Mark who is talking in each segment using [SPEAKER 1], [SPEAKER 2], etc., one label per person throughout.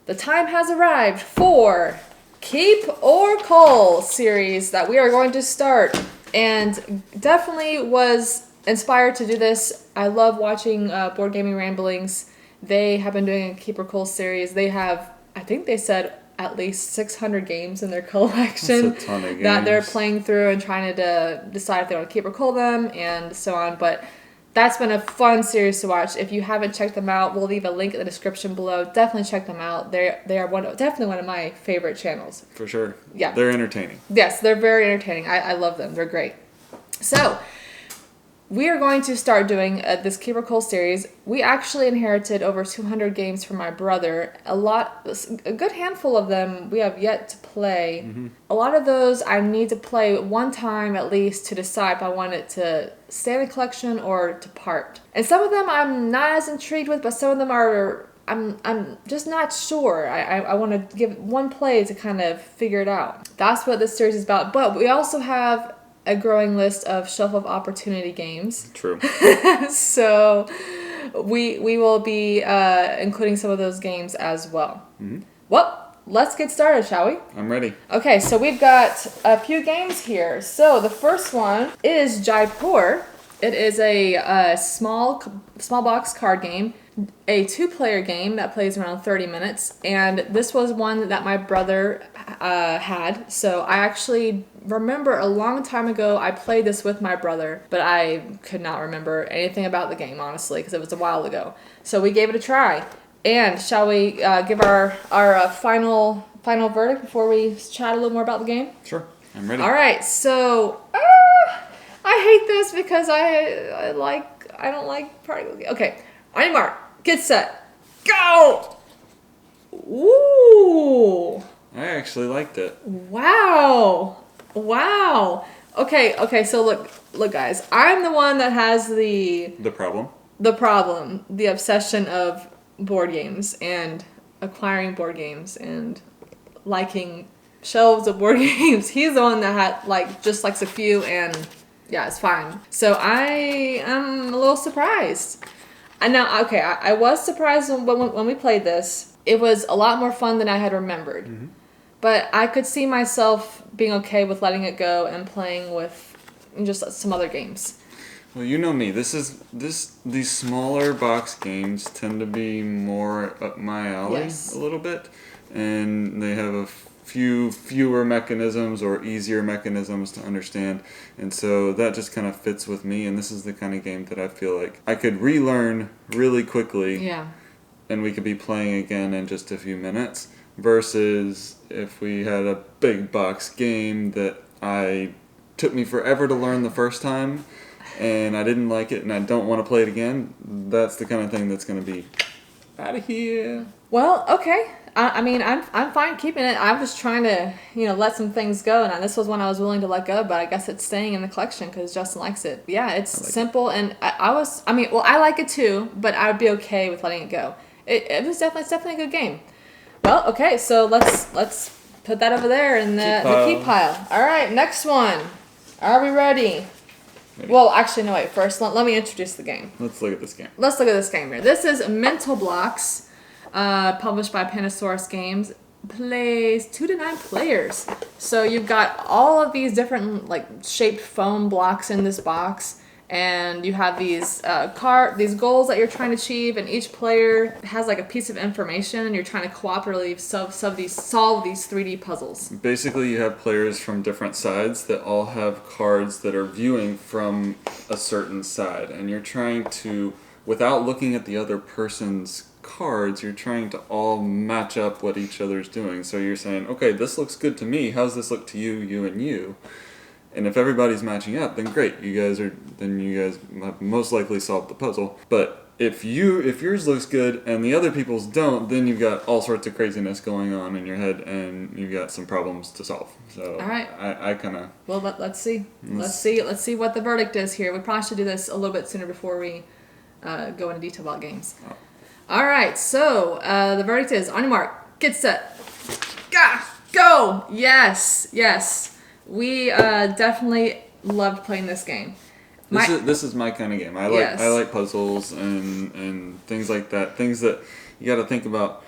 [SPEAKER 1] the time has arrived for Keep or CULL series that we are going to start. And definitely was inspired to do this. I love watching Board Gaming Ramblings. They have been doing a Keep or CULL series. They have, I think they said, at least 600 games in their collection
[SPEAKER 2] That's a ton of games
[SPEAKER 1] that they're playing through and trying to decide if they want to keep or cull them and so on. But that's been a fun series to watch. If you haven't checked them out, we'll leave a link in the description below. Definitely check them out. They are definitely one of my favorite channels.
[SPEAKER 2] For sure.
[SPEAKER 1] Yeah.
[SPEAKER 2] They're entertaining.
[SPEAKER 1] Yes, they're very entertaining. I love them. They're great. So, we are going to start doing this Keep or CULL series. We actually inherited over 200 games from my brother. A good handful of them we have yet to play. Mm-hmm. A lot of those I need to play one time at least to decide if I want it to stay in the collection or to part. And some of them I'm not as intrigued with, but some of them are I'm just not sure. I want to give one play to kind of figure it out. That's what this series is about. But we also have a growing list of shelf of opportunity games.
[SPEAKER 2] True.
[SPEAKER 1] So we will be including some of those games as well. Mm-hmm. Well, let's get started, shall we?
[SPEAKER 2] I'm ready.
[SPEAKER 1] Okay, so we've got a few games here. So the first one is Jaipur. It is a small box card game, a 2-player game that plays around 30 minutes, and this was one that my brother had. So I actually remember a long time ago I played this with my brother, but I could not remember anything about the game, honestly, because it was a while ago. So we gave it a try. And shall we give our final verdict before we chat a little more about the game?
[SPEAKER 2] Sure, I'm ready.
[SPEAKER 1] All right, so I hate this because I don't like party. Okay, on your mark, get set, go! Ooh!
[SPEAKER 2] I actually liked it.
[SPEAKER 1] Wow! Okay. So look, guys. I'm the one that has the
[SPEAKER 2] problem,
[SPEAKER 1] the obsession of board games and acquiring board games and liking shelves of board games. He's the one that just likes a few and. Yeah, it's fine. So I am a little surprised. And now, okay, I was surprised when we played this. It was a lot more fun than I had remembered. Mm-hmm. But I could see myself being okay with letting it go and playing with just some other games.
[SPEAKER 2] Well, you know me. These smaller box games tend to be more up my alley. Yes. A little bit. And they have a fewer mechanisms or easier mechanisms to understand, and so that just kind of fits with me, and this is the kind of game that I feel like I could relearn really quickly.
[SPEAKER 1] Yeah.
[SPEAKER 2] And we could be playing again in just a few minutes, versus if we had a big box game that took me forever to learn the first time and I didn't like it and I don't want to play it again. That's the kind of thing that's going to be out of here.
[SPEAKER 1] Well, okay. I mean, I'm fine keeping it. I was trying to, let some things go, and this was one I was willing to let go, but I guess it's staying in the collection because Justin likes it. Yeah, it's simple, and I like it too, but I would be okay with letting it go. It's definitely a good game. Well, okay, so let's put that over there in the keep pile. All right, next one. Are we ready? Maybe. Well, actually, no, wait. First, let me introduce the game.
[SPEAKER 2] Let's look at this game.
[SPEAKER 1] Let's look at this game here. This is Mental Blocks. Published by Panasaurus Games, plays 2 to 9 players. So you've got all of these different shaped foam blocks in this box, and you have these these goals that you're trying to achieve, and each player has a piece of information, and you're trying to cooperatively solve these 3D puzzles.
[SPEAKER 2] Basically, you have players from different sides that all have cards that are viewing from a certain side, and you're trying to, without looking at the other person's cards, you're trying to all match up what each other's doing. So you're saying, okay, this looks good to me. How's this look to you, you, and you? And if everybody's matching up, then great. You guys have most likely solved the puzzle. But if yours looks good and the other people's don't, then you've got all sorts of craziness going on in your head, and you've got some problems to solve. So
[SPEAKER 1] all right.
[SPEAKER 2] I kind of.
[SPEAKER 1] Well, let's see. Let's see what the verdict is here. We probably should do this a little bit sooner before we go into detail about games. Oh. All right, so the verdict is, on your mark, get set, go! Yes. We definitely loved playing this game.
[SPEAKER 2] This is my kind of game. I like puzzles and things like that. Things that you got to think about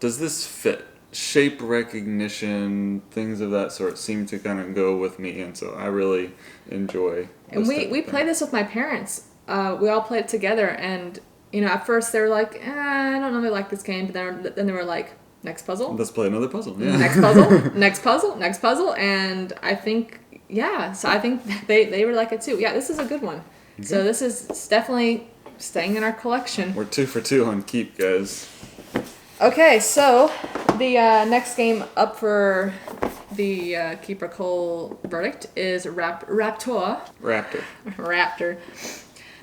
[SPEAKER 2] does this fit? Shape recognition, things of that sort seem to kind of go with me, and so I really enjoy.
[SPEAKER 1] And we played this with my parents. We all played it together, and at first they were like, I don't really like this game, but then they were like, next puzzle.
[SPEAKER 2] Let's play another puzzle. Yeah.
[SPEAKER 1] Next puzzle, next puzzle, next puzzle, and I think so I think they were like it too. Yeah, this is a good one. Okay. So this is definitely staying in our collection.
[SPEAKER 2] We're 2 for 2 on keep, guys.
[SPEAKER 1] Okay, so the next game up for the Keeper Cole verdict is Raptor. Raptor.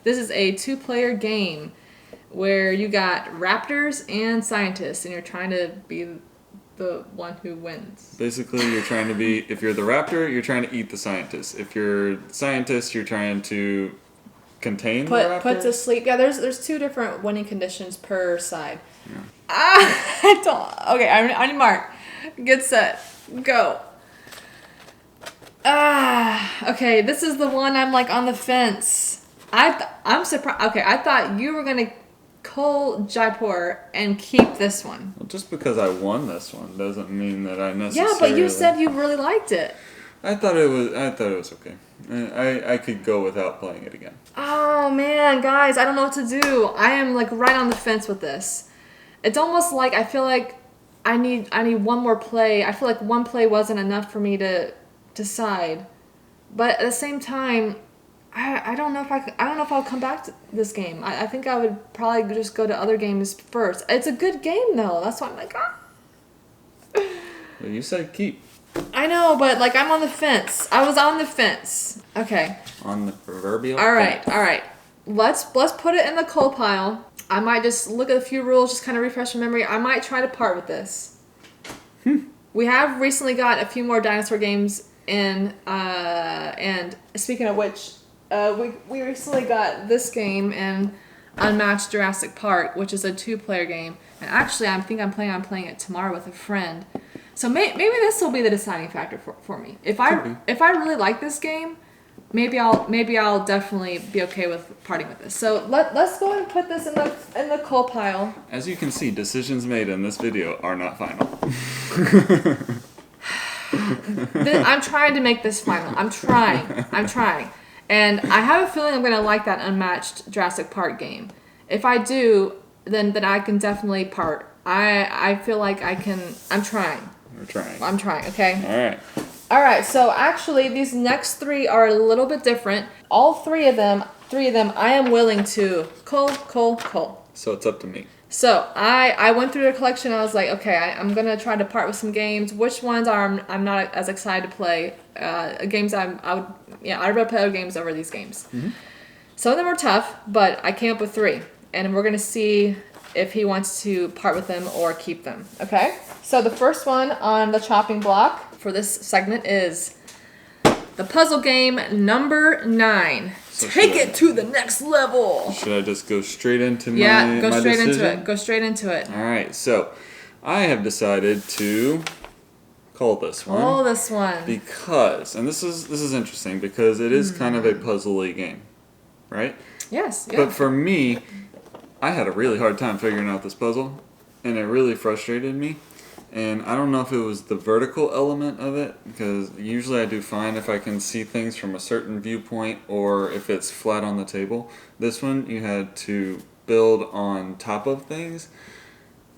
[SPEAKER 1] This is a 2-player game where you got raptors and scientists, and you're trying to be the one who wins.
[SPEAKER 2] Basically, you're trying to be, if you're the raptor, you're trying to eat the scientist. If you're the scientist, you're trying to contain the raptor.
[SPEAKER 1] Put to sleep. Yeah, there's 2 different winning conditions per side.
[SPEAKER 2] Yeah.
[SPEAKER 1] I don't. Okay, I need Mark. Get set. Go. Okay, this is the one I'm like on the fence. I'm surprised. Okay, I thought you were gonna cull Jaipur and keep this one.
[SPEAKER 2] Well, just because I won this one doesn't mean that I necessarily.
[SPEAKER 1] Yeah, but you said you really liked it.
[SPEAKER 2] I thought it was okay. I could go without playing it again.
[SPEAKER 1] Oh man, guys, I don't know what to do. I am like right on the fence with this. It's almost like I feel like I need one more play. I feel like one play wasn't enough for me to decide. But at the same time, I don't know if I'll come back to this game. I think I would probably just go to other games first. It's a good game though. That's why I'm like,
[SPEAKER 2] Well, you said keep.
[SPEAKER 1] I know, but like I'm on the fence. I was on the fence. Okay.
[SPEAKER 2] On the proverbial.
[SPEAKER 1] All right. Let's put it in the coal pile. I might just look at a few rules, just kind of refresh my memory. I might try to part with this. We have recently got a few more dinosaur games in, and speaking of which, we recently got this game in Unmatched Jurassic Park, which is a 2-player game. And actually, I'm planning on playing it tomorrow with a friend. So maybe this will be the deciding factor for me. If I really like this game, maybe I'll definitely be okay with parting with this. So let's go ahead and put this in the coal pile.
[SPEAKER 2] As you can see, decisions made in this video are not final.
[SPEAKER 1] I'm trying to make this final. I'm trying. And I have a feeling I'm going to like that Unmatched Jurassic Park game. If I do, then I can definitely part. I feel like I can. I'm trying.
[SPEAKER 2] We're trying.
[SPEAKER 1] I'm trying, okay?
[SPEAKER 2] All
[SPEAKER 1] right, so actually these next 3 are a little bit different. All 3 of them, I am willing to cull.
[SPEAKER 2] So it's up to me.
[SPEAKER 1] So I went through the collection. I was like, okay, I'm gonna try to part with some games. Which ones I'm not as excited to play? Games I'd rather play other games over these games. Mm-hmm. Some of them were tough, but I came up with 3, and we're gonna see if he wants to part with them or keep them. Okay. So the first one on the chopping block for this segment is the puzzle game number 9. So take it to the next level.
[SPEAKER 2] Should I just go straight into my
[SPEAKER 1] go straight
[SPEAKER 2] decision?
[SPEAKER 1] into it. Go straight into it.
[SPEAKER 2] All right. So I have decided to call this one.
[SPEAKER 1] Call this one.
[SPEAKER 2] Because, and this is interesting because it is kind of a puzzle-y game, right?
[SPEAKER 1] Yes. Yeah.
[SPEAKER 2] But for me, I had a really hard time figuring out this puzzle, and it really frustrated me. And I don't know if it was the vertical element of it, because usually I do fine if I can see things from a certain viewpoint or if it's flat on the table. This one, you had to build on top of things,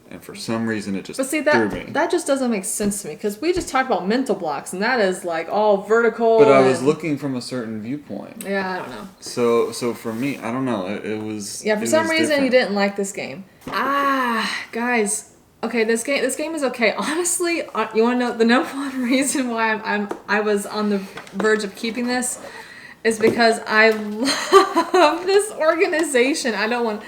[SPEAKER 2] and for some reason it just threw me.
[SPEAKER 1] That just doesn't make sense to me, because we just talked about mental blocks, and that is like all vertical.
[SPEAKER 2] But I was looking from a certain viewpoint.
[SPEAKER 1] Yeah, I don't know.
[SPEAKER 2] So for me, I don't know. It was.
[SPEAKER 1] Yeah, for some reason different. You didn't like this game. Guys. Okay, this game is okay. Honestly, you want to know the number one reason why I was on the verge of keeping this is because I love this organization. I don't want.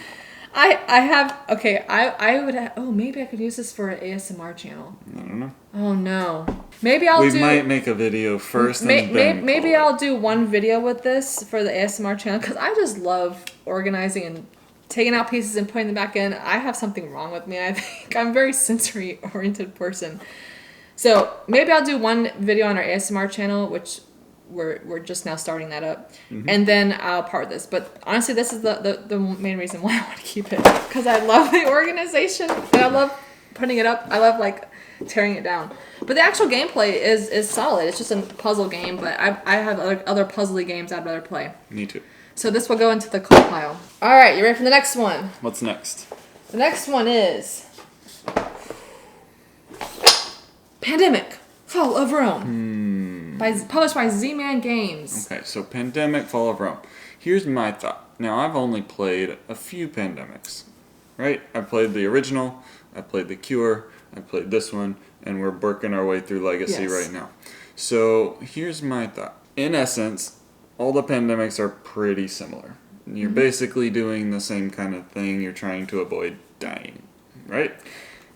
[SPEAKER 1] I would have. Oh, maybe I could use this for an ASMR channel.
[SPEAKER 2] I don't know.
[SPEAKER 1] Oh no. Maybe I'll do.
[SPEAKER 2] We might make a video first. Maybe
[SPEAKER 1] I'll do one video with this for the ASMR channel, because I just love organizing and taking out pieces and putting them back in. I have something wrong with me. I think I'm a very sensory oriented person. So maybe I'll do one video on our ASMR channel, which we're just now starting that up, and then I'll part this. But honestly, this is the main reason why I want to keep it, because I love the organization and I love putting it up. I love like tearing it down. But the actual gameplay is solid. It's just a puzzle game, but I have other puzzly games I'd rather play.
[SPEAKER 2] Me too.
[SPEAKER 1] So this will go into the CULL pile. All right, you ready for the next one?
[SPEAKER 2] What's next?
[SPEAKER 1] The next one is Pandemic: Fall of Rome. Published by Z-Man Games.
[SPEAKER 2] Okay, so Pandemic: Fall of Rome. Here's my thought. Now, I've only played a few Pandemics, right? I played the original, I played the Cure, I played this one, and we're working our way through Legacy right now. So here's my thought. In essence, all the Pandemics are pretty similar. You're basically doing the same kind of thing. You're trying to avoid dying, right?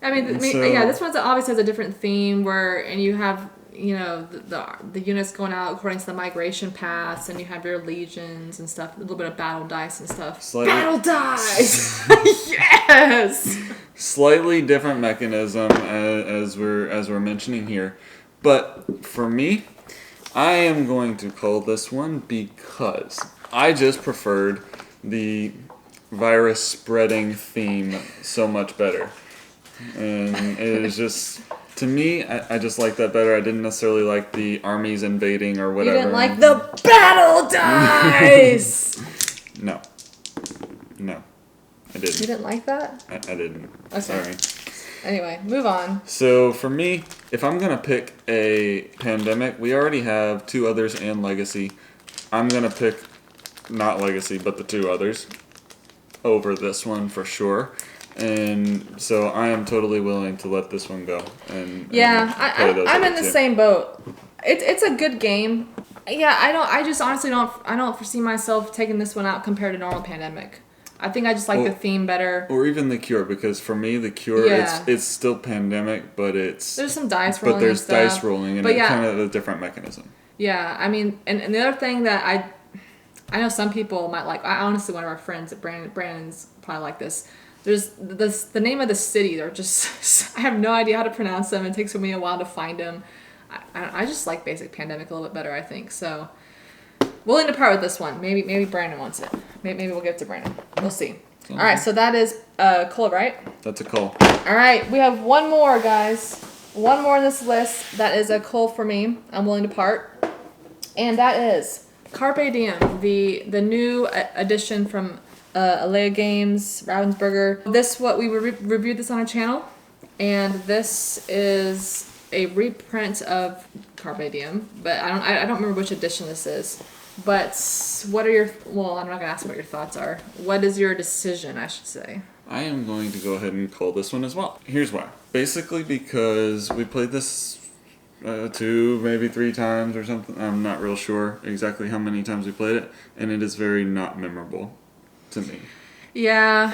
[SPEAKER 1] I mean, this one obviously has a different theme and you have, you know, the units going out according to the migration paths, and you have your legions and stuff, a little bit of battle dice and stuff. Battle dice! Yes!
[SPEAKER 2] Slightly different mechanism as we're mentioning here. But for me, I am going to call this one because I just preferred the virus spreading theme so much better. And it was just, to me, I just like that better. I didn't necessarily like the armies invading or whatever.
[SPEAKER 1] You didn't like the battle dice!
[SPEAKER 2] No, I didn't.
[SPEAKER 1] You didn't like that?
[SPEAKER 2] I didn't.
[SPEAKER 1] Okay.
[SPEAKER 2] Sorry.
[SPEAKER 1] Anyway, move on.
[SPEAKER 2] So for me, if I'm going to pick a Pandemic, we already have 2 others and Legacy. I'm going to pick, not Legacy, but the 2 others over this one for sure. And so I am totally willing to let this one go. I'm
[SPEAKER 1] in the same boat. It's a good game. Yeah, I just honestly don't foresee myself taking this one out compared to normal Pandemic. I think I just like the theme better.
[SPEAKER 2] Or even the Cure, because for me the Cure it's still Pandemic, but there's
[SPEAKER 1] some dice rolling.
[SPEAKER 2] But there's
[SPEAKER 1] and stuff.
[SPEAKER 2] dice rolling, and it's kind of a different mechanism.
[SPEAKER 1] Yeah, I mean, and the other thing that I know some people might like. I honestly, one of our friends at Brandon's probably like this. There's the name of the city. They're just I have no idea how to pronounce them. It takes me a while to find them. I just like basic Pandemic a little bit better, I think. So willing to part with this one. Maybe Brandon wants it. Maybe we'll give it to Brandon. We'll see. All right, so that is CULL, right?
[SPEAKER 2] That's a CULL.
[SPEAKER 1] All right, we have one more, guys. One more on this list that is a CULL for me. I'm willing to part, and that is Carpe Diem, the new edition from Alea Games, Ravensburger. We reviewed this on our channel, and this is a reprint of Carpe Diem, but I don't remember which edition this is. But what are I'm not gonna ask what your thoughts are. What is your decision, I should say?
[SPEAKER 2] I am going to go ahead and CULL this one as well. Here's why. Basically because we played this 2, maybe 3 times or something. I'm not real sure exactly how many times we played it, and it is very not memorable to me. Yeah.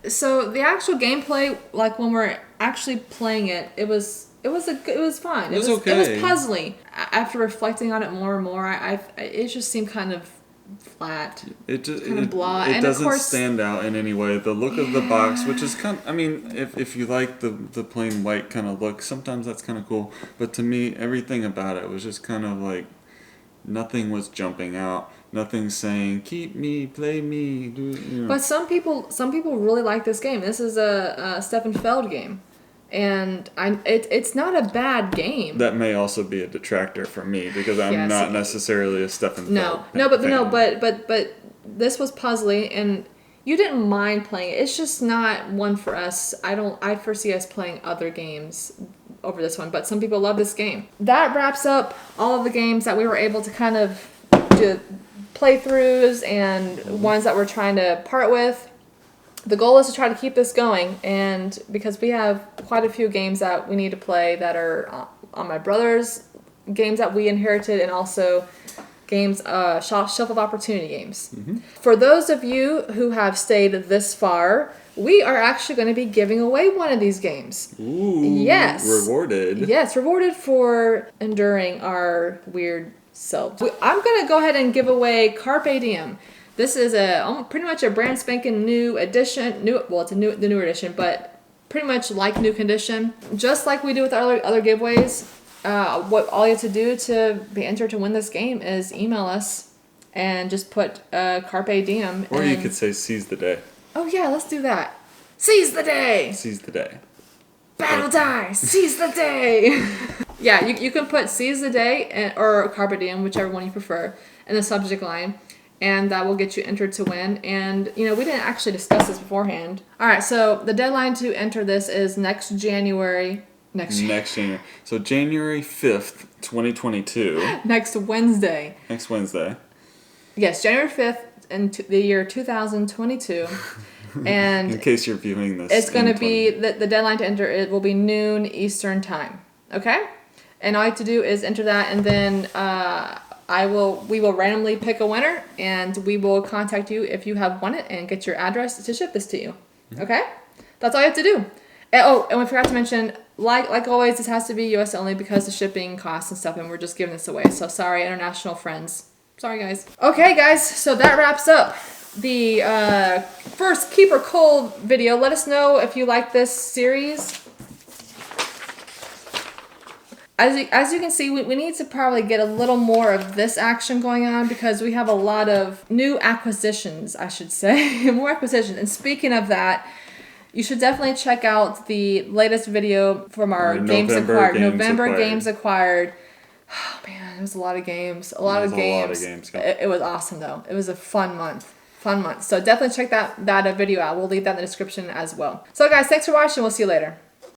[SPEAKER 1] So the actual gameplay, like when we're actually playing it, it was fine.
[SPEAKER 2] It was okay.
[SPEAKER 1] It was puzzly. After reflecting on it more and more, it just seemed kind of flat.
[SPEAKER 2] It just
[SPEAKER 1] kind of blah.
[SPEAKER 2] It doesn't stand out in any way. The look of the box, which is kind of, I mean, if you like the plain white kind of look, sometimes that's kind of cool. But to me, everything about it was just kind of like nothing was jumping out. Nothing saying keep me, play me.
[SPEAKER 1] But some people really like this game. This is a Stefan Feld game. And it's not a bad game.
[SPEAKER 2] That may also be a detractor for me because I'm not necessarily a Stefan Feld
[SPEAKER 1] fan. But this was puzzly, and you didn't mind playing it. It's just not one for us. I foresee us playing other games over this one, but some people love this game. That wraps up all of the games that we were able to kind of do playthroughs and ones that we're trying to part with. The goal is to try to keep this going, and because we have quite a few games that we need to play that are on my brother's games that we inherited, and also games, Shelf of Opportunity games. Mm-hmm. For those of you who have stayed this far, we are actually going to be giving away one of these games.
[SPEAKER 2] Ooh,
[SPEAKER 1] yes.
[SPEAKER 2] Rewarded.
[SPEAKER 1] Yes, rewarded for enduring our weird selves. I'm going to go ahead and give away Carpe Diem. This is pretty much a brand spanking new edition. It's the new edition, but pretty much like new condition. Just like we do with our other giveaways, what all you have to do to be entered to win this game is email us and just put Carpe Diem.
[SPEAKER 2] Or you could say seize the day.
[SPEAKER 1] Oh yeah, let's do that. Seize the day!
[SPEAKER 2] Seize the day.
[SPEAKER 1] Battle die! Seize the day! Yeah, you can put seize the day or Carpe Diem, whichever one you prefer, in the subject line. And that will get you entered to win. And, we didn't actually discuss this beforehand. All right, so the deadline to enter this is next January.
[SPEAKER 2] Next January. So January 5th, 2022.
[SPEAKER 1] Next Wednesday.
[SPEAKER 2] Next Wednesday.
[SPEAKER 1] Yes, January 5th in the year 2022. And
[SPEAKER 2] in case you're viewing this.
[SPEAKER 1] It's going to be, the deadline to enter, it will be noon Eastern time. Okay? And all you have to do is enter that, and then we will randomly pick a winner, and we will contact you if you have won it and get your address to ship this to you. Okay? That's all you have to do. And we forgot to mention, like always, this has to be US only because of shipping costs and stuff, and we're just giving this away. So sorry, international friends. Sorry, guys. Okay, guys, so that wraps up the first Keep or Cull video. Let us know if you like this series. As you can see, we need to probably get a little more of this action going on because we have a lot of new acquisitions, I should say. More acquisitions. And speaking of that, you should definitely check out the latest video from our November Games Acquired. Oh, man, it was a lot of games. A lot of games. It was awesome, though. It was a fun month. So definitely check that video out. We'll leave that in the description as well. So, guys, thanks for watching. We'll see you later.